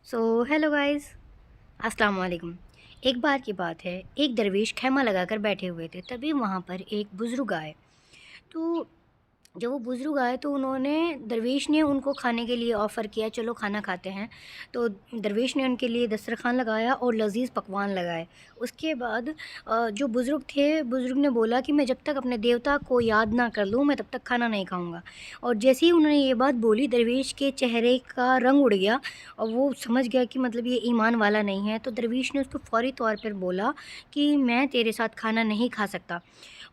So hello guys, अस्सलाम वालेकुम। एक बार की बात है, एक दरवेश खैमा लगाकर बैठे हुए थे। तभी वहाँ पर एक बुज़ुर्ग आए। तो जब वो बुज़ुर्ग आए तो उन्होंने दरवेश ने उनको खाने के लिए ऑफ़र किया, चलो खाना खाते हैं। तो दरवेश ने उनके लिए दस्तरख़्वान लगाया और लज़ीज़ पकवान लगाए। उसके बाद जो बुज़ुर्ग थे, बुज़ुर्ग ने बोला कि मैं जब तक अपने देवता को याद ना कर लूँ, मैं तब तक खाना नहीं खाऊँगा। और जैसे ही उन्होंने ये बात बोली, दरवेश के चेहरे का रंग उड़ गया और वो समझ गया कि मतलब ये ईमान वाला नहीं है। तो दरवेश ने उसको फ़ौरी तौर पर बोला कि मैं तेरे साथ खाना नहीं खा सकता,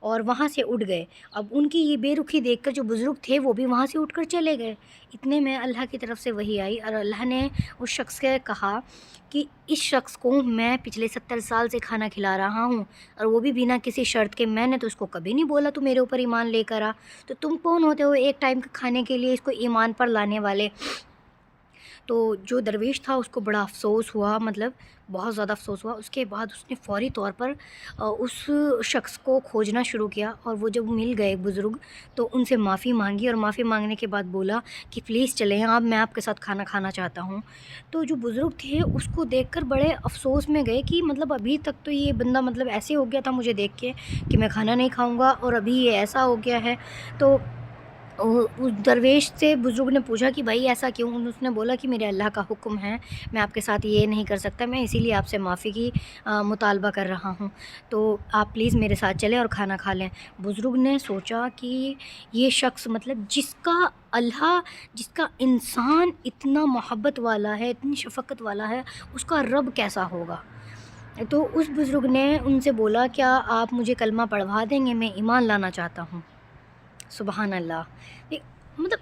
और वहाँ से उठ गए। अब उनकी ये बेरुखी देखकर जो बुज़ुर्ग थे वो भी वहाँ से उठकर चले गए। इतने में अल्लाह की तरफ से वही आई और अल्लाह ने उस शख़्स से कहा कि इस शख़्स को मैं पिछले 70 साल से खाना खिला रहा हूँ, और वो भी बिना किसी शर्त के। मैंने तो उसको कभी नहीं बोला तू मेरे ऊपर ईमान लेकर आ, तो तुम कौन होते हो एक टाइम के खाने के लिए इसको ईमान पर लाने वाले। तो जो दरवेश था उसको बड़ा अफ़सोस हुआ, मतलब बहुत ज़्यादा अफ़सोस हुआ। उसके बाद उसने फ़ौरी तौर पर उस शख़्स को खोजना शुरू किया, और वो जब मिल गए बुज़ुर्ग तो उनसे माफ़ी मांगी, और माफ़ी मांगने के बाद बोला कि प्लीज़ चलें आप, मैं आपके साथ खाना खाना चाहता हूँ। तो जो बुज़ुर्ग थे उसको देखकर बड़े अफ़सोस में गए कि मतलब अभी तक तो ये बंदा मतलब ऐसे हो गया था मुझे देख के कि मैं खाना नहीं खाऊँगा, और अभी ये ऐसा हो गया है। तो उस दरवेश से बुज़ुर्ग ने पूछा कि भाई ऐसा क्यों? उसने बोला कि मेरे अल्लाह का हुक्म है, मैं आपके साथ ये नहीं कर सकता, मैं इसीलिए आपसे माफ़ी की मुतालबा कर रहा हूँ। तो आप प्लीज़ मेरे साथ चलें और खाना खा लें। बुज़ुर्ग ने सोचा कि ये शख़्स मतलब जिसका इंसान इतना मोहब्बत वाला है, इतनी शफ़क़त वाला है, उसका रब कैसा होगा? तो उस बुज़ुर्ग ने उनसे बोला, क्या आप मुझे कलमा पढ़वा देंगे? मैं ईमान लाना चाहता हूँ। सुबहान अल्लाह। ए मतलब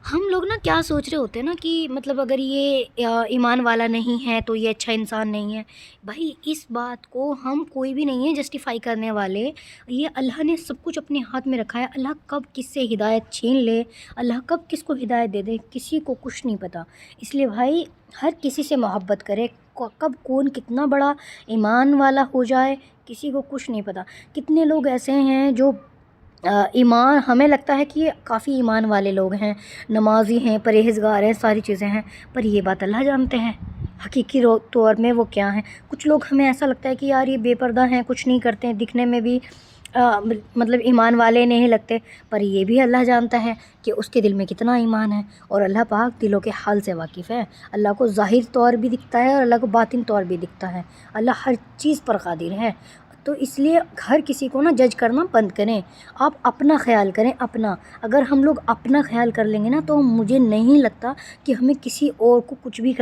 हम लोग ना क्या सोच रहे होते हैं ना कि मतलब अगर ये ईमान वाला नहीं है तो ये अच्छा इंसान नहीं है। भाई इस बात को हम कोई भी नहीं है जस्टिफ़ाई करने वाले। ये अल्लाह ने सब कुछ अपने हाथ में रखा है। अल्लाह कब किससे हिदायत छीन ले, अल्लाह कब किसको हिदायत दे दे, किसी को कुछ नहीं पता। इसलिए भाई हर किसी से मोहब्बत करे। कब कौन कितना बड़ा ईमान वाला हो जाए किसी को कुछ नहीं पता। कितने लोग ऐसे हैं जो ईमान हमें लगता है कि ये काफ़ी ईमान वाले लोग हैं, नमाज़ी हैं, परहेज़गार हैं, सारी चीज़ें हैं, पर ये बात अल्लाह जानते हैं हकीकी तौर में वो क्या हैं। कुछ लोग हमें ऐसा लगता है कि यार ये बेपर्दा हैं, कुछ नहीं करते हैं, दिखने में भी मतलब ईमान वाले नहीं लगते, पर ये भी अल्लाह जानता है कि उसके दिल में कितना ईमान है। और अल्लाह पाक दिलों के हाल से वाकिफ़ है। अल्लाह को ज़ाहिर तौर भी दिखता है और अल्लाह को बातिन तौर भी दिखता है। अल्लाह हर चीज़ पर क़ादिर है। तो इसलिए हर किसी को ना जज करना बंद करें। आप अपना ख़्याल करें अपना। अगर हम लोग अपना ख़्याल कर लेंगे ना तो मुझे नहीं लगता कि हमें किसी और को कुछ भी कर